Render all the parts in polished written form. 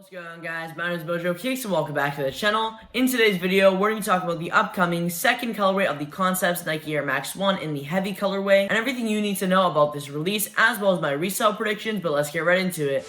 What's going on, guys? My name is Mojo, Kickz, and welcome back to the channel. In today's video, we're going to talk about the upcoming second colorway of the Concepts Nike Air Max 1 in the heavy colorway, and everything you need to know about this release, as well as my resale predictions, but let's get right into it.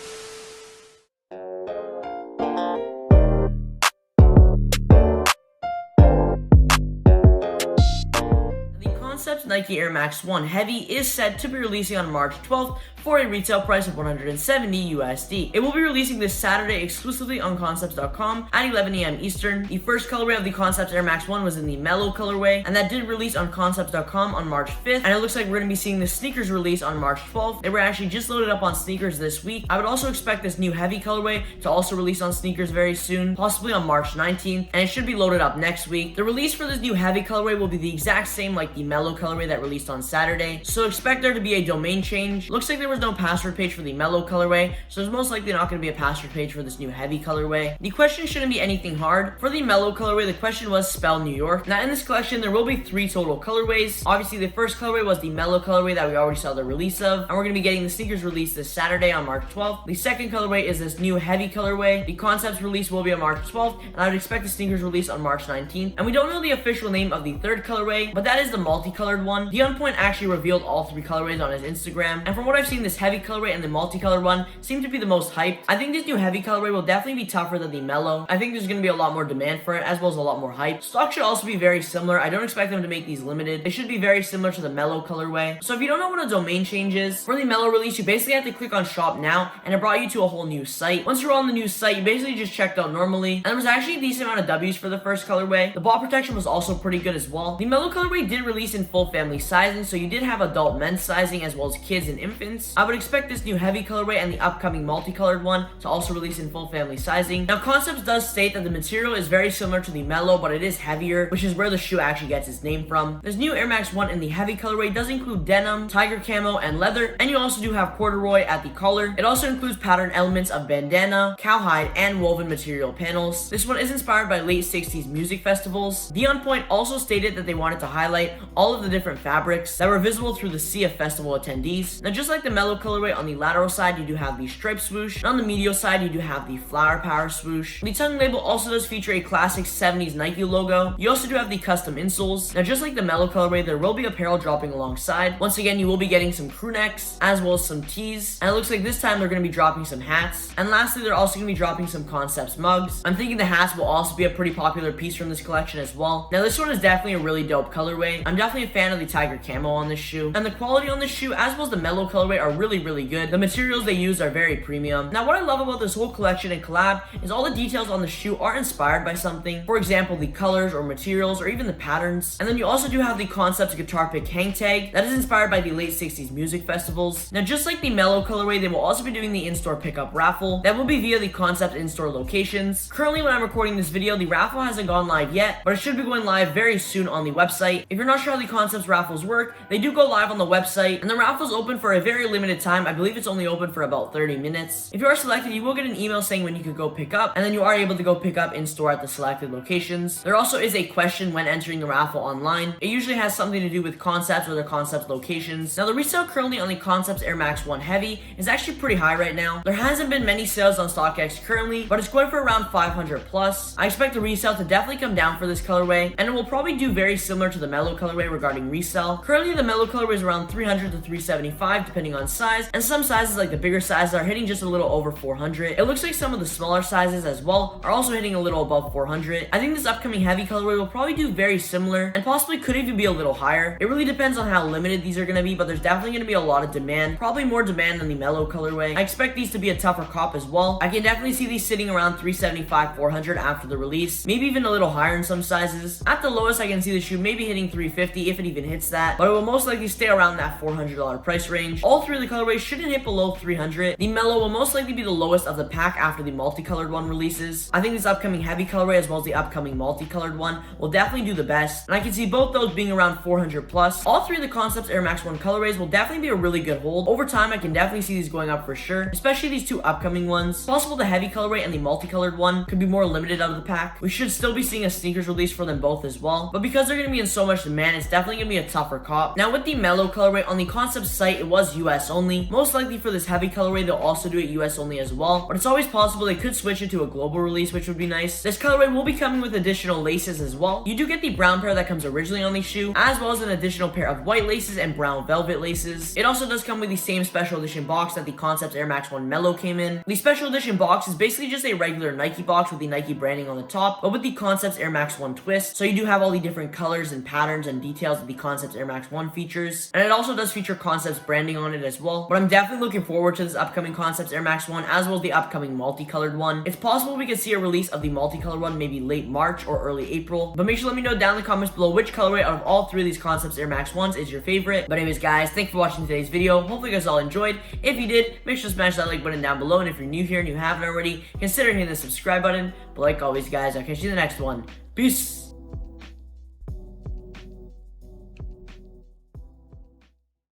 Concepts Nike Air Max 1 Heavy is set to be releasing on March 12th for a retail price of $170 USD. It will be releasing this Saturday exclusively on Concepts.com at 11 AM Eastern. The first colorway of the Concepts Air Max 1 was in the Mellow colorway, and that did release on Concepts.com on March 5th, and it looks like we're going to be seeing the sneakers release on March 12th. They were actually just loaded up on sneakers this week. I would also expect this new Heavy colorway to also release on sneakers very soon, possibly on March 19th, and it should be loaded up next week. The release for this new Heavy colorway will be the exact same like the Mellow colorway that released on Saturday, so expect there to be a domain change. Looks like there was no password page for the Mellow colorway, so there's most likely not going to be a password page for this new Heavy colorway. The question shouldn't be anything hard. For the Mellow colorway, the question was spell New York. Now in this collection, there will be 3 total colorways. Obviously, the first colorway was the Mellow colorway that we already saw the release of, and we're going to be getting the sneakers released this Saturday on March 12th. The second colorway is this new Heavy colorway. The Concepts release will be on March 12th, and I would expect the sneakers release on March 19th. And we don't know the official name of the third colorway, but that is the multicolored one. The Unpoint actually revealed all 3 colorways on his Instagram, and from what I've seen, this Heavy colorway and the multicolored one seem to be the most hyped. I think this new Heavy colorway will definitely be tougher than the Mellow. I think there's going to be a lot more demand for it, as well as a lot more hype. Stock should also be very similar. I don't expect them to make these limited. They should be very similar to the Mellow colorway. So if you don't know what a domain change is, for the Mellow release, you basically have to click on shop now, and it brought you to a whole new site. Once you're on the new site, you basically just checked out normally, and there was actually a decent amount of W's for the first colorway. The ball protection was also pretty good as well. The Mellow colorway did release in full family sizing, so you did have adult men's sizing as well as kids and infants. I would expect this new Heavy colorway and the upcoming multicolored one to also release in full family sizing. Now Concepts does state that the material is very similar to the Mellow, but it is heavier, which is where the shoe actually gets its name from. This new Air Max 1 in the Heavy colorway does include denim, tiger camo, and leather, and you also do have corduroy at the collar. It also includes pattern elements of bandana, cowhide, and woven material panels. This one is inspired by late 60s music festivals. The Unpoint also stated that they wanted to highlight all of the different fabrics that were visible through the sea of festival attendees. Now just like the Mellow colorway, on the lateral side you do have the stripe swoosh, and on the medial side you do have the flower power swoosh. The tongue label also does feature a classic 70s Nike logo. You also do have the custom insoles. Now just like the Mellow colorway, there will be apparel dropping alongside. Once again, you will be getting some crew necks as well as some tees, and it looks like this time they're going to be dropping some hats, and lastly they're also going to be dropping some Concepts mugs. I'm thinking the hats will also be a pretty popular piece from this collection as well. Now this one is definitely a really dope colorway. I'm definitely a fan of the tiger camo on this shoe, and the quality on this shoe as well as the Mellow colorway are really good. The materials they use are very premium. Now what I love about this whole collection and collab is all the details on the shoe are inspired by something. For example, the colors or materials or even the patterns. And then you also do have the Concepts guitar pick hang tag that is inspired by the late 60s music festivals. Now just like the Mellow colorway, they will also be doing the in-store pickup raffle that will be via the Concepts in-store locations. Currently when I'm recording this video, the raffle hasn't gone live yet, but it should be going live very soon on the website. If you're not sure how the Concepts raffles work, they do go live on the website, and the raffle's open for a very limited time. I believe it's only open for about 30 minutes. If you are selected, you will get an email saying when you could go pick up, and then you are able to go pick up in store at the selected locations. There also is a question when entering the raffle online. It usually has something to do with Concepts or the Concepts locations. Now the resale currently on the Concepts Air Max 1 Heavy is actually pretty high right now. There hasn't been many sales on StockX currently, but it's going for around 500 plus. I expect the resale to definitely come down for this colorway, and it will probably do very similar to the Mellow colorway regarding resale. Currently the Mellow colorway is around 300 to 375 depending on size, and some sizes like the bigger sizes are hitting just a little over 400. It looks like some of the smaller sizes as well are also hitting a little above 400. I think this upcoming Heavy colorway will probably do very similar and possibly could even be a little higher. It really depends on how limited these are going to be, but there's definitely going to be a lot of demand, probably more demand than the Mellow colorway. I expect these to be a tougher cop as well. I can definitely see these sitting around 375, 400 after the release, maybe even a little higher in some sizes. At the lowest, I can see the shoe maybe hitting 350 if it even hits that, but it will most likely stay around that $400 price range. All 3 of the colorways shouldn't hit below 300. The Mellow will most likely be the lowest of the pack after the multicolored one releases. I think this upcoming Heavy colorway as well as the upcoming multicolored one will definitely do the best, and I can see both those being around 400 plus. All 3 of the Concepts Air Max 1 colorways will definitely be a really good hold. Over time, I can definitely see these going up for sure, especially these 2 upcoming ones. It's possible the Heavy colorway and the multicolored one could be more limited out of the pack. We should still be seeing a sneakers release for them both as well, but because they're going to be in so much demand, it's definitely going to be a tougher cop. Now with the Mellow colorway on the Concepts site, it was US US only. Most likely for this heavy colorway, they'll also do it US only as well, but it's always possible they could switch it to a global release, which would be nice. This colorway will be coming with additional laces as well. You do get the brown pair that comes originally on the shoe, as well as an additional pair of white laces and brown velvet laces. It also does come with the same special edition box that the Concepts Air Max 1 Mellow came in. The special edition box is basically just a regular Nike box with the Nike branding on the top, but with the Concepts Air Max 1 twist, so you do have all the different colors and patterns and details that the Concepts Air Max 1 features, and it also does feature Concepts branding on it as well. But I'm definitely looking forward to this upcoming Concepts Air Max 1 as well as the upcoming multicolored one. It's possible we could see a release of the multicolored one maybe late March or early April, but make sure to let me know down in the comments below which colorway out of all three of these Concepts Air Max 1s is your favorite. But anyways guys, thanks for watching today's video. Hopefully you guys all enjoyed. If you did, make sure to smash that like button down below, and if you're new here and you haven't already, consider hitting the subscribe button. But like always guys, I'll catch you in the next one. Peace!